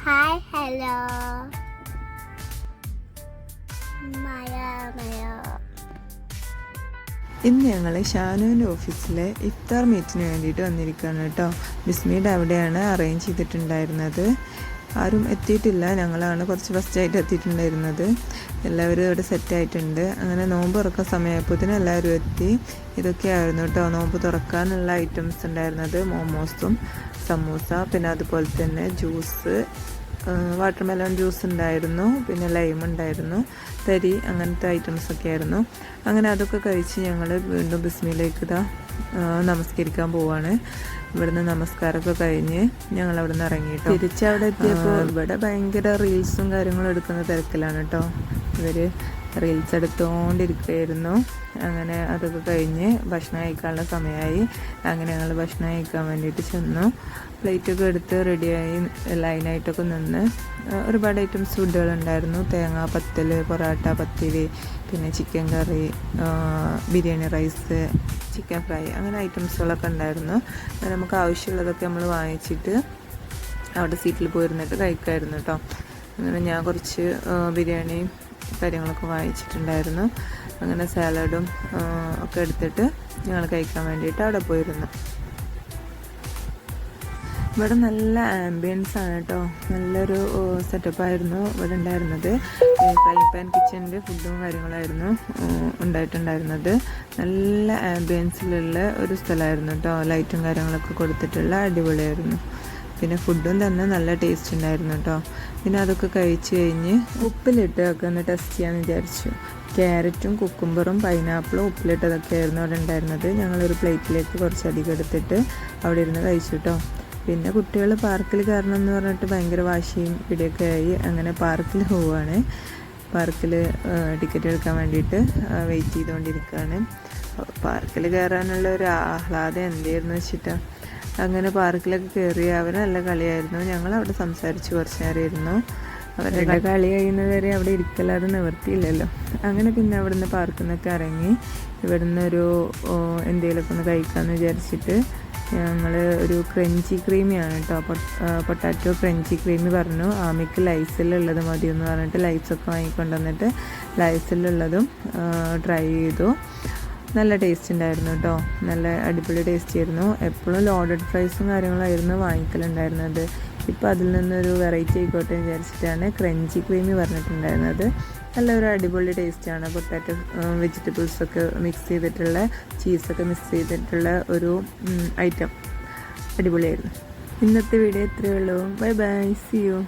Hi hello മഴ ഇന്ന് ഞങ്ങൾ ഷാനുവിൻ്റെ ഓഫീസിലെ ഇഫ്താർ മീറ്റിന് വേണ്ടിയിട്ട് വന്നിരിക്കുകയാണ് കേട്ടോ. ബിസ്മിയുടെ അവിടെയാണ് അറേഞ്ച് ചെയ്തിട്ടുണ്ടായിരുന്നത്. ആരും എത്തിയിട്ടില്ല, ഞങ്ങളാണ് കുറച്ച് ഫസ്റ്റായിട്ട് എത്തിയിട്ടുണ്ടായിരുന്നത്. എല്ലാവരും ഇവിടെ സെറ്റായിട്ടുണ്ട്. അങ്ങനെ നോമ്പ് തുറക്കാൻ സമയമായപ്പോഴത്തേനും എല്ലാവരും എത്തി. ഇതൊക്കെയായിരുന്നു കേട്ടോ നോമ്പ് തുറക്കാനുള്ള ഐറ്റംസ് ഉണ്ടായിരുന്നത്. മോമോസും സമൂസ, പിന്നെ അതുപോലെ തന്നെ ജ്യൂസ്, വാട്ടർമെലൺ ജ്യൂസ് ഉണ്ടായിരുന്നു, പിന്നെ ലൈം ഉണ്ടായിരുന്നു, തരി, അങ്ങനത്തെ ഐറ്റംസൊക്കെ ആയിരുന്നു. അങ്ങനെ അതൊക്കെ കഴിച്ച് ഞങ്ങൾ വീണ്ടും ബിസ്മിയിലേക്ക് നമസ്കരിക്കാൻ പോവാണ്. ഇവിടുന്ന് നമസ്കാരമൊക്കെ കഴിഞ്ഞ് ഞങ്ങൾ അവിടെ നിന്ന് ഇറങ്ങിയിട്ടോ. തിരിച്ചവിടെ എത്തിയപ്പോൾ ഇവിടെ ഭയങ്കര റീൽസും കാര്യങ്ങളും എടുക്കുന്ന തിരക്കിലാണ് കേട്ടോ. ഇവർ റീൽസ് എടുത്തുകൊണ്ടിരിക്കുകയായിരുന്നു. അങ്ങനെ അതൊക്കെ കഴിഞ്ഞ് ഭക്ഷണം കഴിക്കാനുള്ള സമയമായി. അങ്ങനെ ഞങ്ങൾ ഭക്ഷണം കഴിക്കാൻ വേണ്ടിയിട്ട് ചെന്നു. പ്ലേറ്റൊക്കെ എടുത്ത് റെഡിയായി ലൈനായിട്ടൊക്കെ നിന്ന് ഒരുപാട് ഐറ്റംസ് ഫുഡുകളുണ്ടായിരുന്നു. തേങ്ങ പത്തൽ, പൊറോട്ട, പത്തിരി, പിന്നെ ചിക്കൻ കറി, ബിരിയാണി റൈസ്, ചിക്കൻ ഫ്രൈ, അങ്ങനെ ഐറ്റംസുകളൊക്കെ ഉണ്ടായിരുന്നു. നമുക്ക് ആവശ്യമുള്ളതൊക്കെ നമ്മൾ വാങ്ങിച്ചിട്ട് അവിടെ സീറ്റിൽ പോയിരുന്നിട്ട് കഴിക്കുമായിരുന്നു കേട്ടോ. അങ്ങനെ ഞാൻ കുറച്ച് ബിരിയാണിയും കാര്യങ്ങളൊക്കെ വാങ്ങിച്ചിട്ടുണ്ടായിരുന്നു. അങ്ങനെ സാലഡും ഒക്കെ എടുത്തിട്ട് ഞങ്ങൾ കഴിക്കാൻ വേണ്ടിയിട്ട് അവിടെ പോയിരുന്നു. ഇവിടെ നല്ല ആംബിയൻസ് ആണ് കേട്ടോ. നല്ലൊരു സെറ്റപ്പായിരുന്നു ഇവിടെ ഉണ്ടായിരുന്നത്. ഫ്രൈ പാൻ കിച്ചണിൻ്റെ ഫുഡും കാര്യങ്ങളായിരുന്നു ഉണ്ടായിട്ടുണ്ടായിരുന്നത്. നല്ല ആംബിയൻസിലുള്ള ഒരു സ്ഥലമായിരുന്നു കേട്ടോ. ലൈറ്റും കാര്യങ്ങളൊക്കെ കൊടുത്തിട്ടുള്ള അടിപൊളിയായിരുന്നു. പിന്നെ ഫുഡും തന്നെ നല്ല ടേസ്റ്റ് ഉണ്ടായിരുന്നു കേട്ടോ. പിന്നെ അതൊക്കെ കഴിച്ച് കഴിഞ്ഞ് ഉപ്പിലിട്ട് ഒക്കെ ഒന്ന് ടെസ്റ്റ് ചെയ്യാമെന്ന് വിചാരിച്ചു. ക്യാരറ്റും കുക്കുംബറും പൈനാപ്പിളും ഉപ്പിലിട്ടതൊക്കെ ആയിരുന്നു അവിടെ ഉണ്ടായിരുന്നത്. ഞങ്ങളൊരു പ്ലേറ്റിലേക്ക് കുറച്ചധികം എടുത്തിട്ട് അവിടെ ഇരുന്ന് കഴിച്ചു കേട്ടോ. പിന്നെ കുട്ടികൾ പാർക്കിൽ കയറണം എന്ന് പറഞ്ഞിട്ട് ഭയങ്കര വാശിയും പിടിയൊക്കെ ആയി. അങ്ങനെ പാർക്കിൽ പോവുകയാണ്. പാർക്കിൽ ടിക്കറ്റ് എടുക്കാൻ വേണ്ടിയിട്ട് വെയിറ്റ് ചെയ്തുകൊണ്ടിരിക്കുകയാണ്. പാർക്കിൽ കയറാനുള്ള ഒരു ആഹ്ലാദം എന്തായിരുന്നു വെച്ചിട്ടാണ്. അങ്ങനെ പാർക്കിലൊക്കെ കയറി അവർ നല്ല കളിയായിരുന്നു. ഞങ്ങൾ അവിടെ സംസാരിച്ച് കുറച്ച് നേരം ഇരുന്നു. അവരുടെ കളി കഴിയുന്നവരെ അവിടെ ഇരിക്കല്ലാതെ നിവർത്തിയില്ലല്ലോ. അങ്ങനെ പിന്നെ അവിടെ നിന്ന് പാർക്കിൽ നിന്നൊക്കെ ഇറങ്ങി ഇവിടുന്ന് ഒരു എന്തെങ്കിലുമൊക്കെ ഒന്ന് കഴിക്കാമെന്ന് വിചാരിച്ചിട്ട് ഞങ്ങൾ ഒരു ക്രഞ്ചി ക്രീമിയാണ് കേട്ടോ, പൊട്ടാറ്റോ ക്രഞ്ചി ക്രീമി പറഞ്ഞു. ആമിക്ക് ലൈസിലുള്ളത് മതി എന്ന് പറഞ്ഞിട്ട് ലൈസൊക്കെ വാങ്ങിക്കൊണ്ടുവന്നിട്ട് ലൈസിലുള്ളതും ട്രൈ ചെയ്തു. നല്ല ടേസ്റ്റ് ഉണ്ടായിരുന്നു കേട്ടോ. നല്ല അടിപൊളി ടേസ്റ്റ് ആയിരുന്നു. എപ്പോഴും ലോഡഡ് ഫ്രൈസും കാര്യങ്ങളായിരുന്നു വാങ്ങിക്കലുണ്ടായിരുന്നത്. ഇപ്പോൾ അതിൽ നിന്നൊരു വെറൈറ്റി ആയിക്കോട്ടെ എന്ന് വിചാരിച്ചിട്ടാണ് ക്രഞ്ചി ക്രീമി പറഞ്ഞിട്ടുണ്ടായിരുന്നത്. നല്ലൊരു അടിപൊളി ടേസ്റ്റാണ്. പൊട്ടാറ്റോ വെജിറ്റബിൾസൊക്കെ മിക്സ് ചെയ്തിട്ടുള്ള, ചീസൊക്കെ മിക്സ് ചെയ്തിട്ടുള്ള ഒരു ഐറ്റം അടിപൊളിയായിരുന്നു. ഇന്നത്തെ വീഡിയോ ഇത്രയേ ഉള്ളൂ. Bye bye, see U.